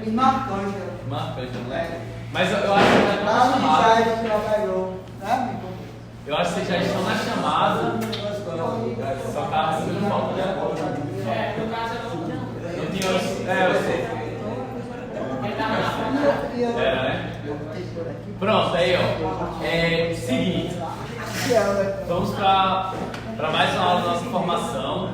E marcante. Marcante, não é? Mas eu acho que já estão na chamada. Eu acho que vocês já estão na chamada. Só tá fazendo falta de agora. No caso eu Não tinha. Eu sei. Né? Pronto, aí ó. Seguinte. Vamos para mais uma aula da nossa formação.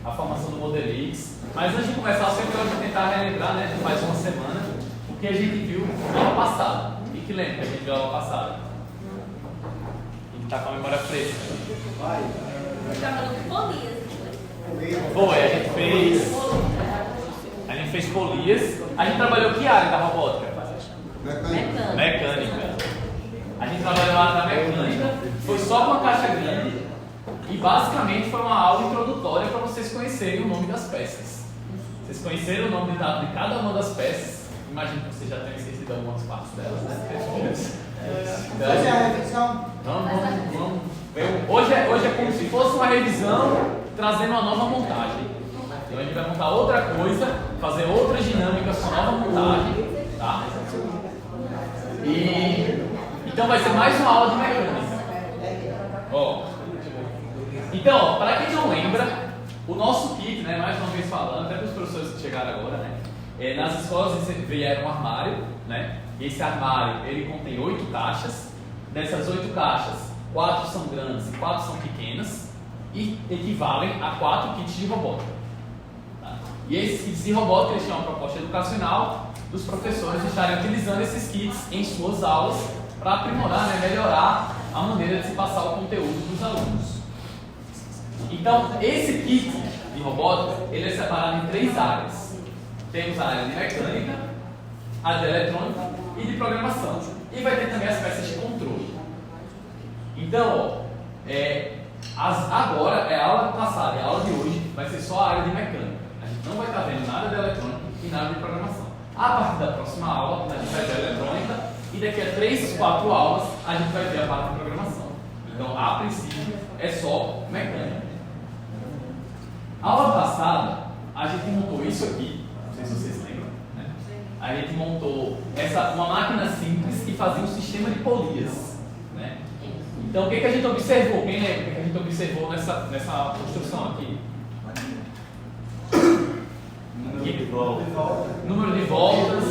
A formação do Modelix. Mas antes de começar, sempre eu vou tentar relembrar, né, de mais uma semana, o que a gente viu na aula passada. E que lembra que a gente viu na aula passada? A gente está com a memória fresca. Foi, a gente fez polias. A gente trabalhou que área da robótica? Mecânica. A gente trabalhou na área da mecânica. Foi só com a caixa grande. E basicamente foi uma aula introdutória para vocês conhecerem o nome das peças. Vocês conheceram o nome de cada uma das peças. Imagino que vocês já tenham esquecido algumas partes delas, né? Fazer a revisão. Vamos ver. Hoje é como se fosse uma revisão trazendo uma nova montagem. Então a gente vai montar outra coisa, fazer outras dinâmicas com nova montagem, tá? Então vai ser mais uma aula de mecânica. Então, para quem não lembra, o nosso kit, né, mais uma vez falando, até para os professores que chegaram agora, né, nas escolas vieram um armário, né, e esse armário ele contém 8 caixas. Dessas 8 caixas, 4 são grandes e 4 são pequenas e equivalem a 4 kits de robótica. Tá? E esses kits de robótica eles têm uma proposta educacional dos professores estarem utilizando esses kits em suas aulas para aprimorar, né, melhorar a maneira de se passar o conteúdo dos alunos. Então, esse kit de robótica, ele é separado em 3 áreas. Temos a área de mecânica, a de eletrônica e de programação. E vai ter também as peças de controle. Então, agora, a aula passada e a aula de hoje vai ser só a área de mecânica. A gente não vai estar vendo nada de eletrônica e nada de programação. A partir da próxima aula, a gente vai ver a eletrônica e daqui a 3, 4 aulas, a gente vai ver a parte de programação. Então, a princípio, é só mecânica. A aula passada, a gente montou isso aqui, não sei se vocês lembram, né? A gente montou uma máquina simples que fazia um sistema de polias, né? Então, o que a gente observou? Quem lembra o que a gente observou nessa construção aqui? Número de voltas.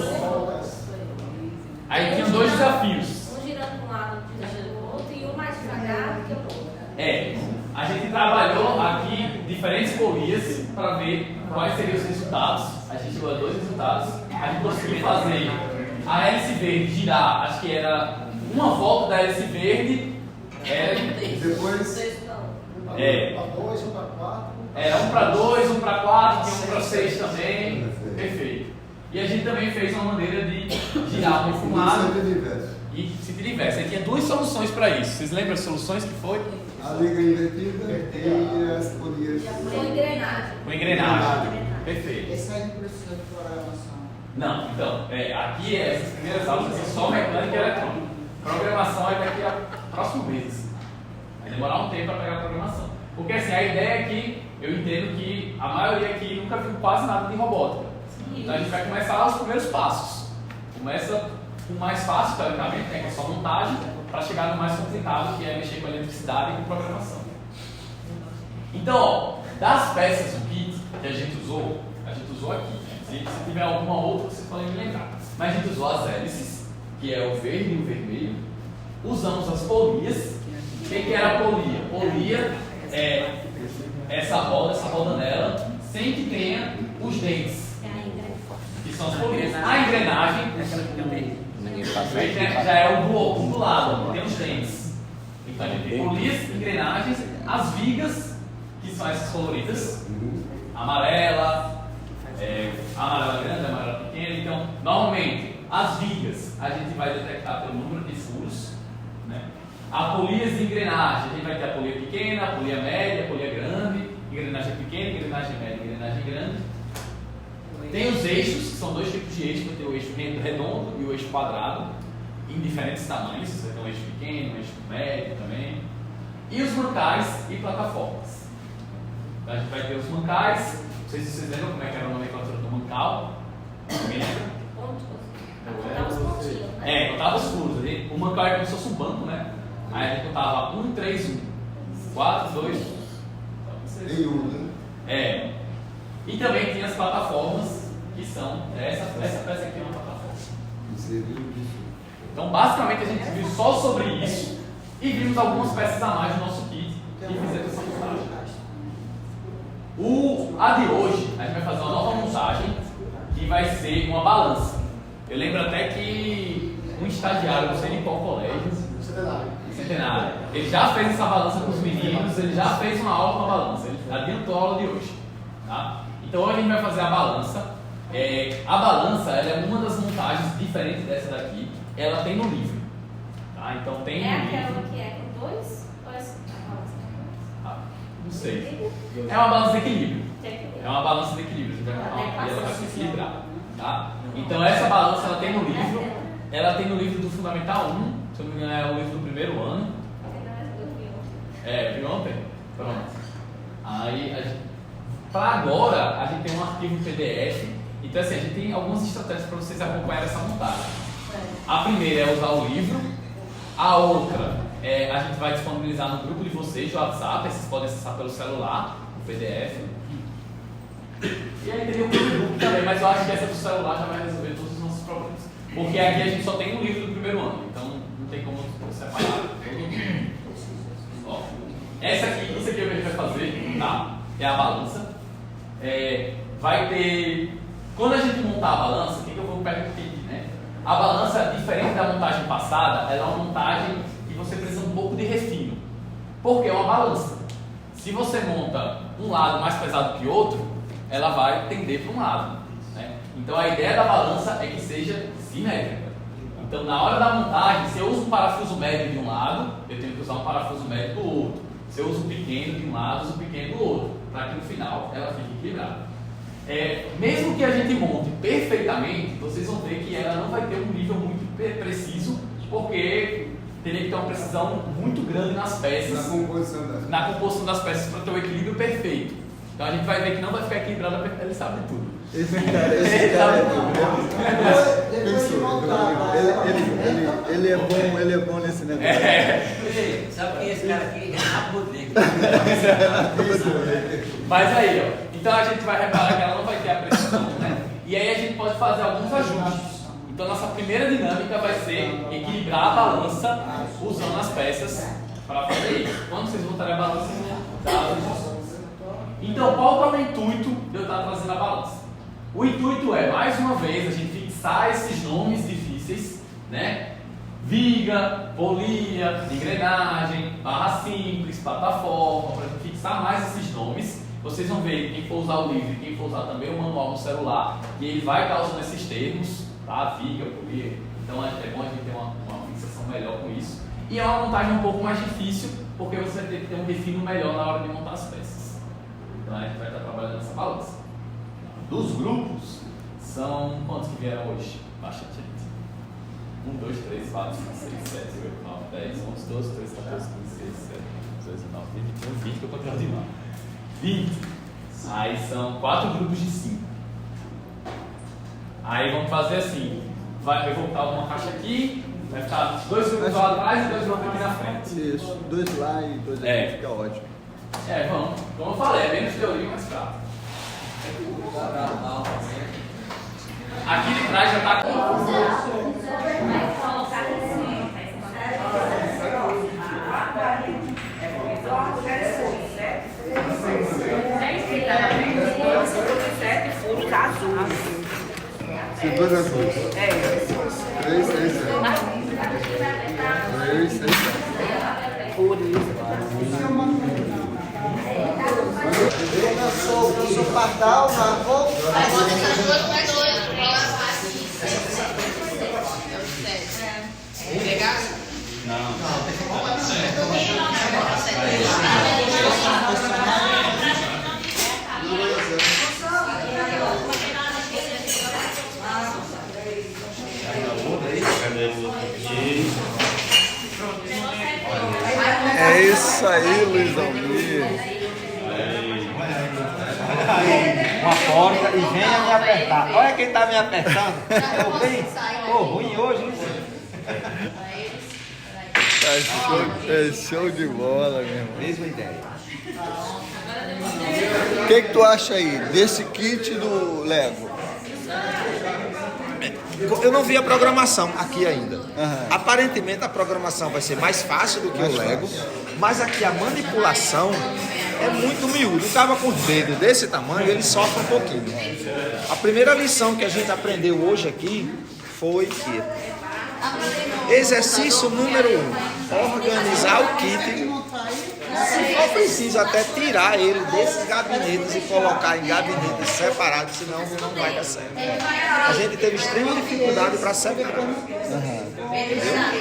Aí tinham 2 desafios. Um girando para um lado, outro girando para o outro, e um mais devagar do que o outro. A gente trabalhou aqui diferentes polias para ver quais seriam os resultados. A gente chegou a 2 resultados. A gente conseguiu fazer a hélice verde girar, acho que era uma volta da hélice verde. Depois. Para 2, 1 para 4. Era 1 para 2, 1 para 4, tinha 1 para 6 também. Perfeito. E a gente também fez uma maneira de girar um fumado e se diverso. Aí tinha 2 soluções para isso. Vocês lembram as soluções que foi? A liga invertida e as polias. Com engrenagem. Com engrenagem. Perfeito. Esse aí não precisa de programação. Não, então, aqui essas primeiras aulas são só mecânica e eletrônica. Programação é daqui a próximo mês. Vai demorar um tempo para pegar a programação. Porque assim, a ideia é que eu entendo que a maioria aqui nunca viu quase nada de robótica. Então a gente vai começar os primeiros passos. Começa com o mais fácil, teoricamente, né, que é só montagem, para chegar no mais complicado, que é mexer com eletricidade e com programação. Então, das peças do kit que a gente usou aqui. Se tiver alguma outra, vocês podem me lembrar. Mas a gente usou as hélices, que é o verde e o vermelho. Usamos as polias. O que era a polia? Polia é essa roda nela, sem que tenha os dentes, que são as polias. A engrenagem já é o do lado, tem os dentes. Então a gente tem polias, engrenagens, as vigas, que são essas coloridas, amarela grande, amarela pequena. Então, normalmente, as vigas a gente vai detectar pelo número de furos, né? A polias de engrenagem, a gente vai ter a polia pequena, a polia média, a polia grande, engrenagem pequena, engrenagem média, engrenagem grande. Tem os eixos, que são 2 tipos de eixos, vai ter o eixo redondo e o eixo quadrado, em diferentes tamanhos. Você vai ter um eixo pequeno, um eixo médio também. E os mancais e plataformas. Então, a gente vai ter os mancais. Não sei se vocês lembram como é que era a nomenclatura do mancal. contava os furos. O banco era como se fosse um banco, né? Aí a gente contava 1, 3, 1. 4, 2. Em um, né? E também tinha as plataformas, que são. Essa peça aqui é uma plataforma. Então, basicamente, a gente viu só sobre isso e vimos algumas peças a mais do nosso kit e fizemos essa montagem. A de hoje, a gente vai fazer uma nova montagem que vai ser uma balança. Eu lembro até que um estagiário, não sei nem qual colégio, Centenário, ele já fez essa balança com os meninos, ele já fez uma aula com a balança, ele adiantou a aula de hoje. Tá? Então, hoje a gente vai fazer a balança. A balança ela é uma das montagens diferentes dessa daqui. Ela tem no livro. Tá? Então tem no livro. Aquela que é com 2? Ou é não sei. É uma balança de equilíbrio. É uma balança de equilíbrio. E ela vai se equilibrar. Tá? Então essa balança ela tem no livro. Ela tem no livro do Fundamental 1. Se eu não me engano é o livro do primeiro ano. Viu ontem? Pronto. Aí para agora a gente tem um arquivo PDF. Então assim, a gente tem algumas estratégias para vocês acompanharem essa montagem. A primeira é usar o livro. A outra a gente vai disponibilizar no grupo de vocês do WhatsApp. Vocês podem acessar pelo celular, o PDF. E aí teria o Chromebook também, mas eu acho que essa do celular já vai resolver todos os nossos problemas. Porque aqui a gente só tem o livro do primeiro ano, então não tem como separar todo mundo. Ó, essa aqui, isso aqui é o que a gente vai fazer, tá? É a balança. Vai ter... Quando a gente montar a balança, o que eu vou pedir, né? A balança, diferente da montagem passada, ela é uma montagem que você precisa um pouco de refino. Porque é uma balança. Se você monta um lado mais pesado que o outro, ela vai tender para um lado. Né? Então a ideia da balança é que seja simétrica. Então na hora da montagem, se eu uso um parafuso médio de um lado, eu tenho que usar um parafuso médio do outro. Se eu uso um pequeno de um lado, eu uso um pequeno do outro. Para que no final ela fique equilibrada. Mesmo que a gente monte perfeitamente, vocês vão ver que ela não vai ter um nível muito preciso, porque teria que ter uma precisão muito grande nas peças, na composição das peças para ter o equilíbrio perfeito. Então a gente vai ver que não vai ficar equilibrada perfeita, ele sabe de tudo. Esse cara ele é bom nesse negócio. Sabe que esse cara aqui é rápido dele. Mas aí, ó. Então a gente vai reparar que ela não vai ter a precisão, né? E aí a gente pode fazer alguns ajustes. Então nossa primeira dinâmica vai ser equilibrar a balança usando as peças para fazer isso. Quando vocês voltarem a balança, dá ajustes. Então qual é o intuito de eu estar trazendo a balança? O intuito é, mais uma vez, a gente fixar esses nomes difíceis, né? Viga, polia, engrenagem, barra simples, plataforma, para fixar mais esses nomes. Vocês vão ver, quem for usar o livro e quem for usar também o manual no celular, e ele vai estar usando esses termos, tá? Viga, polia. Então é bom a gente ter uma fixação melhor com isso. E é uma montagem um pouco mais difícil, porque você tem que ter um refino melhor na hora de montar as peças. Então a gente vai estar trabalhando nessa balança. Dos grupos, são quantos que vieram hoje? Bastante gente. 1, 2, 3, 4, 5, 6, 7, 8, 9, 10, 11, 12, 13, 14, 15, 16, 17, 18, 19, 20, 21, 20 que eu estou continuando. 20. Aí são 4 grupos de 5. Aí vamos fazer assim. Vai voltar uma caixa aqui, vai ficar 2 grupos lá atrás e 2 grupos aqui na frente. Isso, 2 lá e 2 aqui, fica ótimo. Vamos. Como eu falei, é menos teoria, mais prática. Aqui de trás já está com... furos azuis. Sim, 2 azuis. 3, 6, 7. 3, 6, 7. Por isso. Eu sou pardal, marrom. Pegar? É isso aí, Luiz Almir. Uma porta e venha me apertar. Olha quem tá me apertando. Eu bem, ruim hoje, isso. É show de bola, meu irmão. Mesma ideia. O que tu acha aí desse kit do Lego? Eu não vi a programação aqui ainda. Aparentemente a programação vai ser mais fácil do que o Lego, mas aqui a manipulação é muito miúdo. O cara com os dedos desse tamanho, ele sofre um pouquinho. A primeira lição que a gente aprendeu hoje aqui foi que exercício número 1, organizar o kit. Se for preciso até tirar ele desses gabinetes e colocar em gabinetes separados, senão não vai dar certo. A gente teve extrema dificuldade para separar.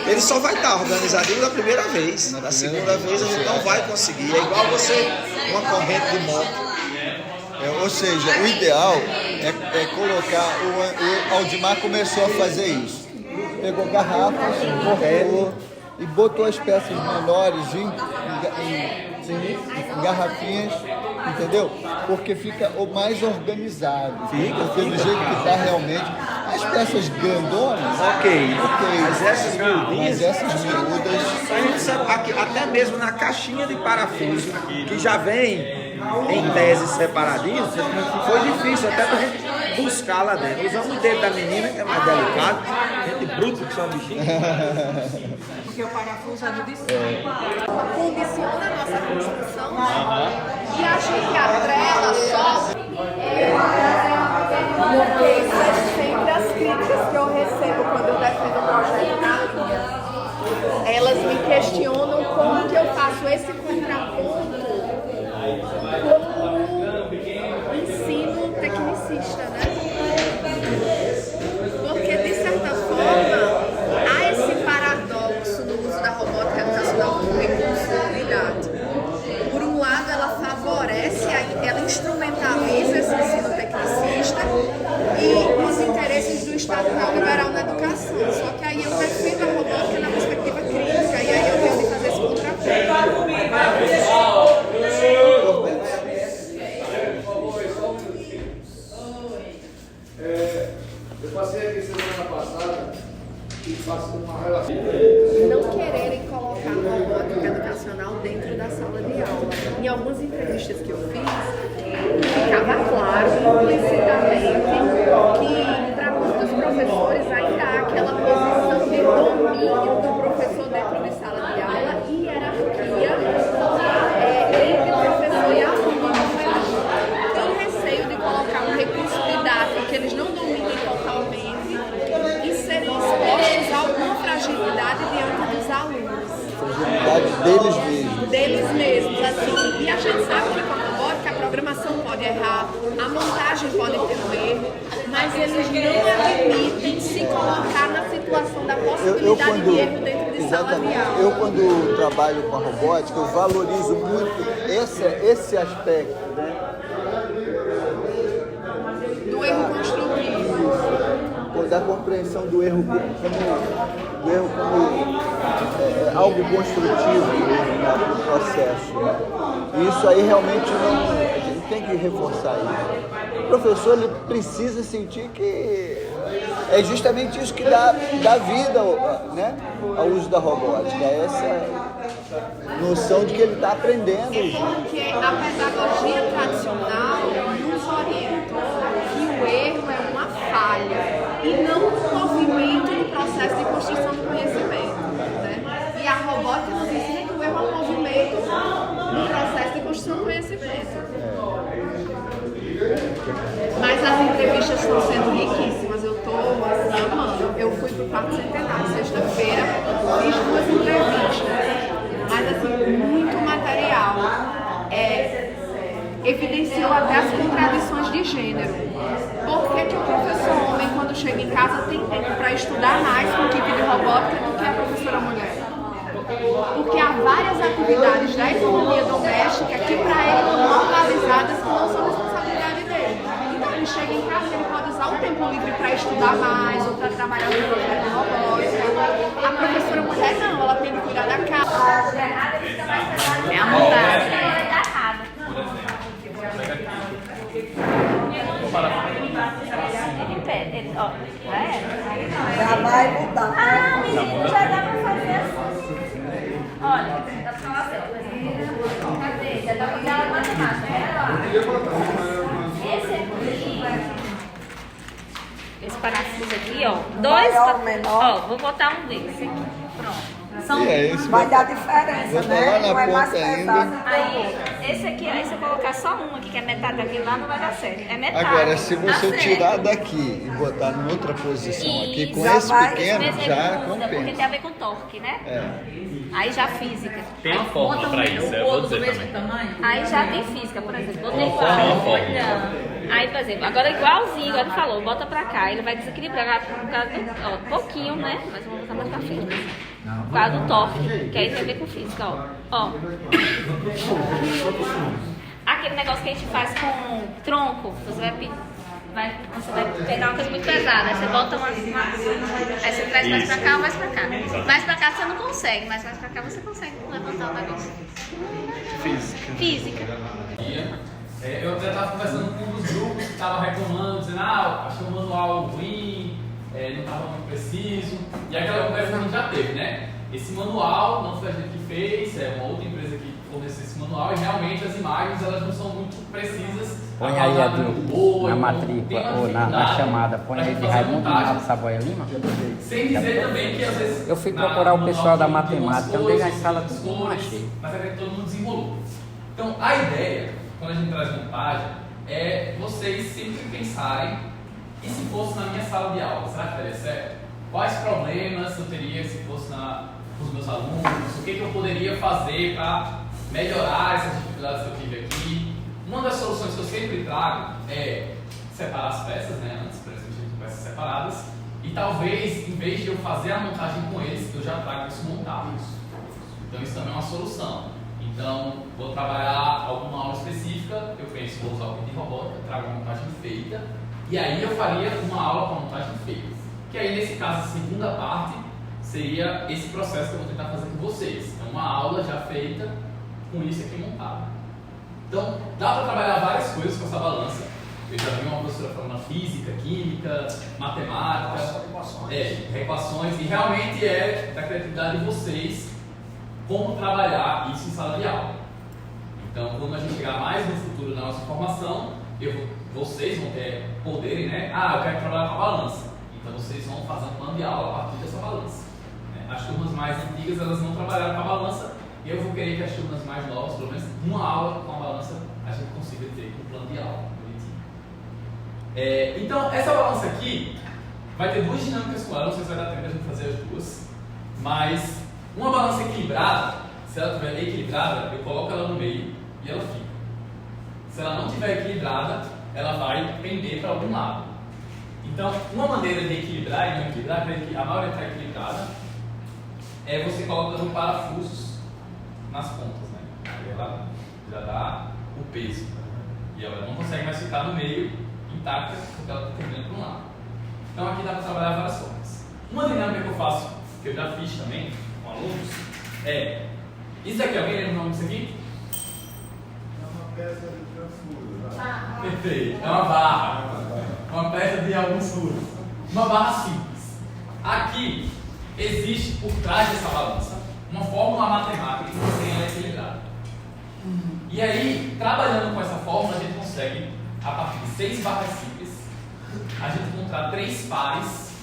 Ele só vai estar organizadinho da primeira vez. Da segunda vez a gente não vai conseguir. É igual você, uma corrente de moto. Ou seja, o ideal é colocar. O Aldimar começou a fazer isso. Pegou garrafas, cortou e botou as peças menores em garrafinhas, entendeu? Porque fica o mais organizado. Porque do jeito que está realmente. As peças grandonas, Ok. mas essas miúdas, A gente sabe, até mesmo na caixinha de parafuso, que já vem em tese separadinho, foi difícil até pra gente buscar lá dentro. Usamos o dedo da menina, que é mais delicado, gente bruta que só bichinho. Porque o parafuso é no de cima. Condiciona a nossa construção e a gente atrela só. Porque sempre as críticas que eu recebo quando eu defendo o projeto na linha, elas me questionam como que eu faço esse contraponto com o ensino tecnicista, né? Porque, de certa forma, há esse paradoxo no uso da robótica educacional como recurso de unidade. Por um lado, ela favorece, ela instrumentaliza esse ensino tecnicista e os interesses do Estado neoliberal na educação. Só que aí eu defendo a robótica na perspectiva crítica e aí eu venho de fazer esse contraponto. Eu passei aqui semana passada e passei uma relação. Não quererem colocar a robótica educacional dentro da sala de aula. Em algumas entrevistas que eu fiz, ficava claro, implicitamente, que para muitos professores ainda há aquela posição de domínio do professor dentro de sala de aula e hierarquia entre o professor e aluno. Tenho receio de colocar um recurso didático que eles não dominem totalmente e serem expostos a alguma fragilidade diante dos alunos. fragilidade Deles mesmos, assim. E a gente sabe que com a robótica a programação pode errar, a montagem pode ter um erro, mas eles não admitem se colocar na situação da possibilidade de erro dentro de sala de aula. Eu, quando trabalho com a robótica, eu valorizo muito esse aspecto, né? Do erro construtivo. Da compreensão do erro como algo construtivo no processo. E isso aí realmente a gente tem que reforçar isso. O professor ele precisa sentir que é justamente isso que dá vida, né, ao uso da robótica. Essa noção de que ele está aprendendo. Porque a pedagogia tradicional nos orientou que o erro é uma falha e não um movimento no processo de construção do conhecimento, né? E a robótica nos ensina que o erro é um movimento no processo de construção do conhecimento. Mas as entrevistas estão sendo riquíssimas, eu estou assim, amando. Eu fui para o quarto centenário, sexta-feira, fiz 2 entrevistas, mas assim, muito material. Evidenciou até as contradições de gênero. Por que o professor homem, quando chega em casa, tem tempo para estudar mais com equipe de robótica do que a professora mulher? Porque há várias atividades da economia doméstica que para ele estão normalizadas que não são responsabilidade dele. Então ele chega em casa e ele pode usar o tempo livre para estudar mais ou para trabalhar no projeto de robótica. A professora mulher não, ela tem que cuidar da casa. É a montagem. Para. Ele pede. Ó, já era. Já vai mudar. Ah, menino, já dá pra fazer assim. Olha, dá pra falar assim, ó. Cadê? Já dá pra fazer aula de matemática. Esse aqui. Esse parafuso aqui, ó. Dois. Maior, menor. Ó, vou botar um desse aqui. Pronto. São E é esse, Vai dar diferença, Botar né? lá na Um é mais ponta ainda. pesado que o Aí, outro. esse aqui, aí se eu colocar só um aqui, que é metade daquele lá, não vai dar certo. É metade. Agora, se Dá você certo. tirar daqui e botar em outra posição aqui, com Já esse vai- pequeno, Mesmo já muda, porque tem compensa. a ver com torque, né? É. Aí já física. Tem uma fórmula pra isso, eu vou dizer também. Aí já tem física, por exemplo. Botei Uma fórmula, igual. uma fórmula. Aí, por exemplo, agora igualzinho, igual ele falou, bota pra cá, ele vai desequilibrar por causa do, ó, pouquinho, né? Mas eu vou botar mais pra frente. Por causa do torque, que aí tem a ver com física, ó. Aquele negócio que a gente faz com tronco, você vai pegar uma coisa muito pesada, aí você bota aí você traz mais pra cá ou mais pra cá. Mais pra cá você não consegue, mas mais pra cá você consegue levantar o negócio. Física. Eu até estava conversando com um dos grupos que estava reclamando, dizendo, achei o manual ruim, não estava muito preciso. E aquela conversa que a gente já teve, né? Esse manual não foi a gente que fez, é uma outra empresa que forneceu esse manual e realmente as imagens elas não são muito precisas. Põe aí a na matrícula ou na chamada, põe aí de Raimundo Naldo Saboia Lima. Sem dizer também que às vezes. Eu fui procurar o pessoal da matemática, eu dei na sala tudo, tudo, não achei. Mas é que todo mundo desenrolou. Então a ideia, quando a gente traz montagem, é vocês sempre pensarem: e se fosse na minha sala de aula, será que daria certo? Quais problemas eu teria se fosse com os meus alunos? O que eu poderia fazer para melhorar essas dificuldades que eu tive aqui? Uma das soluções que eu sempre trago é separar as peças, né? Antes, por exemplo, a gente tem peças separadas. E talvez, em vez de eu fazer a montagem com eles, eu já trago isso montado. Então isso também é uma solução. Então, vou trabalhar alguma aula específica, eu penso, vou usar o kit de robótica, trago uma montagem feita, e aí eu faria uma aula com a montagem feita. Que aí, nesse caso, a segunda parte seria esse processo que eu vou tentar fazer com vocês. Então, uma aula já feita com isso aqui montado. Então, dá para trabalhar várias coisas com essa balança. Eu já vi uma professora falando física, química, matemática, equações, e realmente é da criatividade de vocês como trabalhar isso em sala de aula. Então, quando a gente chegar mais no futuro na nossa formação, vocês vão ter poderem, né? Eu quero trabalhar com a balança. Então, vocês vão fazer um plano de aula a partir dessa balança. As turmas mais antigas, elas não trabalharam com a balança, e eu vou querer que as turmas mais novas, pelo menos uma aula com a balança, a gente consiga ter um plano de aula bonitinho. Então, essa balança aqui vai ter duas dinâmicas com ela, não sei se vai dar tempo de a gente fazer as duas, mas uma balança equilibrada, se ela estiver equilibrada, eu coloco ela no meio e ela fica. Se ela não estiver equilibrada, ela vai pender para algum lado. Então, uma maneira de equilibrar e não equilibrar, a maioria está equilibrada, é você colocando parafusos nas pontas, né? Aí ela já dá o peso. E ela não consegue mais ficar no meio intacta, porque ela está pendendo para um lado. Então aqui dá para trabalhar várias formas. Uma dinâmica que eu faço, que eu já fiz também com alunos, isso aqui, alguém lembra o nome disso aqui? É uma peça de transfuro. Perfeito, é uma barra. Uma peça de alguns furos. Uma barra simples. Aqui existe por trás dessa balança uma fórmula matemática que mantém ela equilibrada. E aí, trabalhando com essa fórmula, a gente consegue, a partir de 6 barras simples, a gente encontrar 3 pares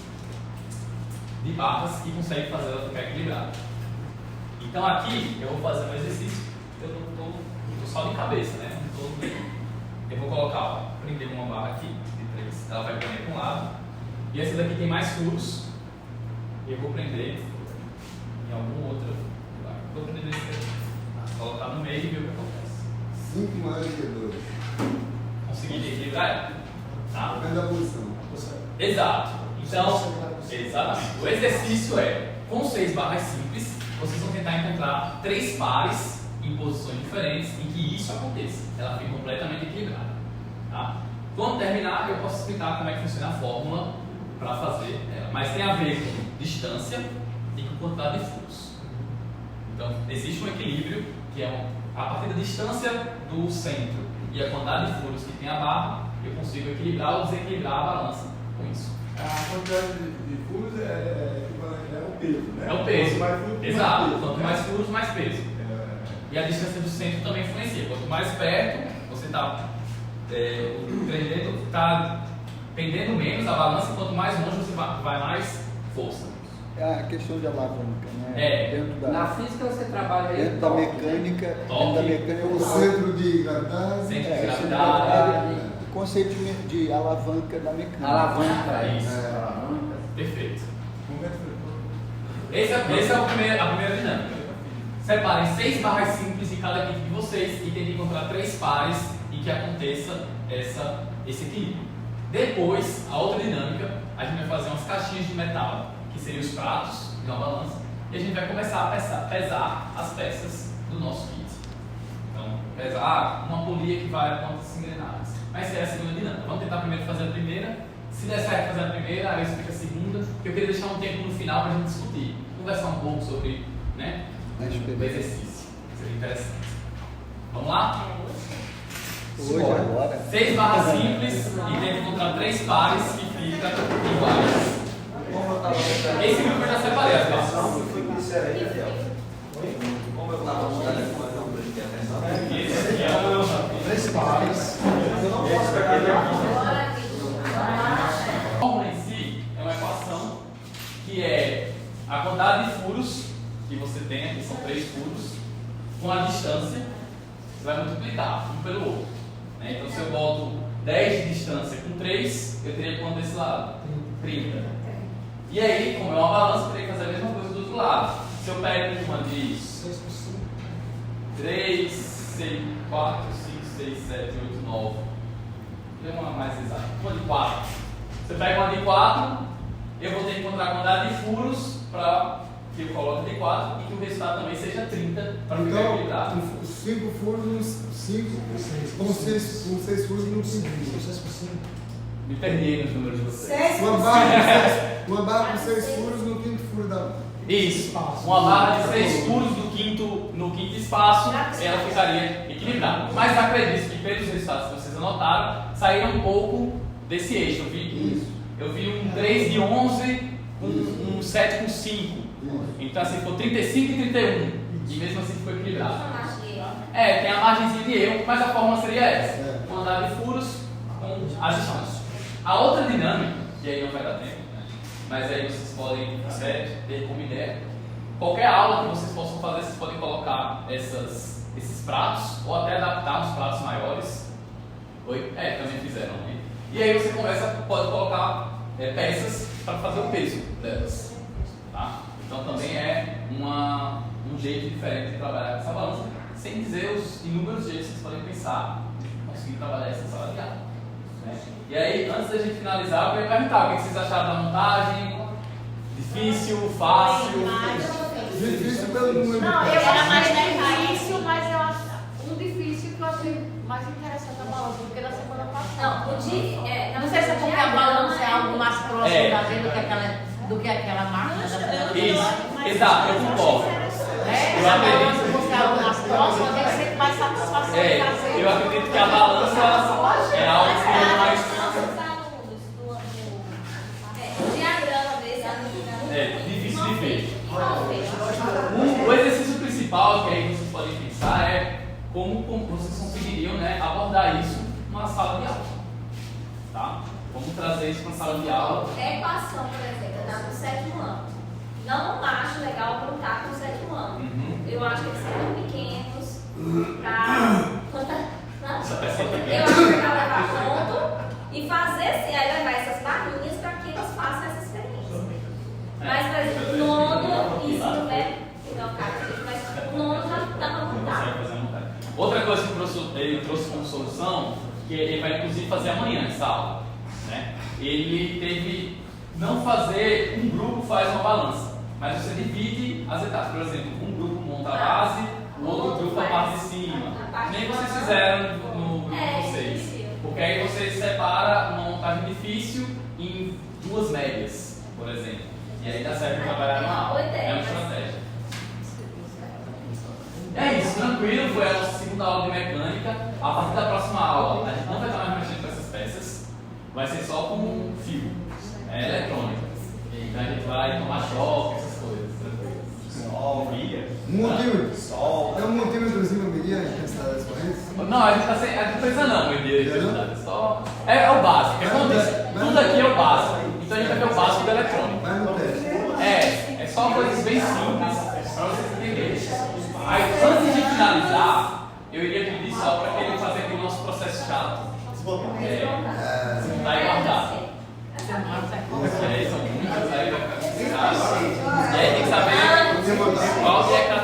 de barras e consegue fazer ela ficar equilibrada. Então aqui eu vou fazer um exercício, eu não estou só de cabeça, né? Eu vou colocar, prender uma barra aqui de 3, ela vai prender para um lado, e essa daqui tem mais furos, e eu vou prender em algum outro lugar. Vou prender esse aqui, colocar no meio e ver o que acontece. 5 mais que 2. Conseguir equilibrar ela? Tá? Depende da posição. Exato. Então, exatamente. O exercício é, com 6 barras simples, vocês vão tentar encontrar 3 pares em posições diferentes em que isso aconteça. Ela fica completamente equilibrada. Tá? Quando terminar, eu posso explicar como é que funciona a fórmula para fazer ela. Mas tem a ver com distância e com quantidade de furos. Então, existe um equilíbrio que é a partir da distância do centro e a quantidade de furos que tem a barra, eu consigo equilibrar ou desequilibrar a balança com isso. quantidade de furos é o peso, né? É o peso. Quanto mais furos, Exato. mais peso, Quanto né? mais furos, mais peso. E a distância do centro também influencia. Quanto mais perto, você está. O trem está pendendo menos a balança, quanto mais longe você vai mais força. É a questão de alavanca, né? Dentro Na física você trabalha aí. dentro da mecânica, o centro de gravidade. Centro de gravidade. O conceito de alavanca da mecânica. Alavanca, isso. Perfeito. Essa é a primeira dinâmica. Separem 6 barras simples em cada kit de vocês e tentem encontrar 3 pares em que aconteça esse equilíbrio. Depois, a outra dinâmica, a gente vai fazer umas caixinhas de metal, que seriam os pratos de uma balança, e a gente vai começar a pesar as peças do nosso kit. Então, pesar uma polia que vai a quantas engrenagens. Mas essa é a segunda dinâmica. Vamos tentar primeiro fazer a primeira. Se der certo fazer a primeira, aí eu explico a segunda, porque eu queria deixar um tempo no final para a gente discutir, conversar um pouco sobre, né, o exercício. Seria interessante. Vamos lá? Hoje, agora. 6 barras simples e tenta encontrar 3 pares que ficam iguais. Esse grupo eu já separei as barras. Como eu estava no telefone, não prestei atenção. Esse aqui é o 3 pares. Eu não posso pegar ele aqui. A fórmula em si é uma equação que é a quantidade de furos que você tem, aqui são 3 furos, com a distância, você vai multiplicar um pelo outro. Né? Então, se eu boto 10 de distância com 3, eu teria quanto desse lado? 30. E aí, como é uma balança, eu teria que fazer a mesma coisa do outro lado. Se eu pego uma de 3, 6, 4, 5, 6, 7, 8, 9, vou uma mais exata, uma de 4. Você pega uma de 4, eu vou ter que encontrar a quantidade de furos para que eu coloque de 4 e que o resultado também seja 30 para ficar equilibrado. 5 furos, 5, com 6 furos no 5. Me perdi nos números de vocês. Uma barra com 6 furos no quinto furo da. Isso. Uma barra de 6 furos no quinto espaço, ela ficaria equilibrada. Mas acredito que pelos resultados que vocês anotaram, saíram um pouco desse eixo. Eu vi um 3 de 11, um 7 com 5. Então assim, ficou 35 e 31. E mesmo assim ficou equilibrado. Tem a margenzinha de erro, mas a fórmula seria essa. Quantidade de furos com as distâncias. A outra dinâmica, que aí não vai dar tempo, né? Mas aí vocês podem ter como ideia. Qualquer aula que vocês possam fazer, vocês podem colocar esses pratos, ou até adaptar uns pratos maiores. Também fizeram. Né? E aí você pode colocar peças para fazer o peso delas. Tá? Então também é um jeito diferente de trabalhar com essa balança, sem dizer os inúmeros jeitos que vocês podem pensar de conseguir trabalhar essa sala de aula. Né? E aí, antes da gente finalizar, eu queria perguntar o que vocês acharam da montagem? Difícil, fácil? Difícil pelo número. Não, eu era mais difícil, mas eu acho um difícil que eu achei mais interessante a balança do que da semana passada. Não sei se é porque a balança é algo mais próximo da gente do que aquela máquina da semana passada. Isso, exato, eu concordo. Se a balança fosse algo mais próximo, eu tenho que ser mais satisfação de fazer. Eu acredito que a balança é algo que é mais. Difícil de ver. O exercício principal que aí vocês podem pensar é como vocês conseguiriam, né, abordar isso numa sala de aula. Tá? Como trazer isso para uma sala de aula. Equação, por exemplo, dá no 7º ano. Não acho legal apontar com o 7º ano. Eu acho que eles são muito pequenos para. Eu acho que vai levar ponto e fazer assim, aí levar essas barrinhas para que eles façam essa experiência. Mas, por exemplo, o nono, isso não é. Mas o nono já dá para montar. Outra coisa que o professor ele trouxe como solução, que ele vai inclusive fazer amanhã essa aula, né? Ele teve não fazer um grupo faz uma balança, mas você divide as etapas. Por exemplo, um grupo monta a base, o outro grupo a parte de cima. Nem vocês fizeram no grupo de vocês, porque aí vocês separam uma montagem difícil em 2 médias, por exemplo. E aí dá certo trabalhar numa aula. É uma estratégia. É isso, tranquilo. Foi a nossa segunda aula de mecânica. A partir da próxima aula, a gente não vai estar mais mexendo com essas peças. Vai ser só com fio. É eletrônica. Tem um multímetrozinho pra medir a intensidade das correntes? Não, a gente não precisa não medir a intensidade. É o básico. O que acontece? Tudo aqui é o básico. Então a gente vai ver o básico do eletrônico. Mas no teste. É só coisas bem simples para vocês entenderem. Aí, antes de finalizar, eu iria pedir só para ele fazer aqui o nosso processo chato. Vai guardar. São muitas aí, vai ficar complicado. E aí tem que saber qual que é cada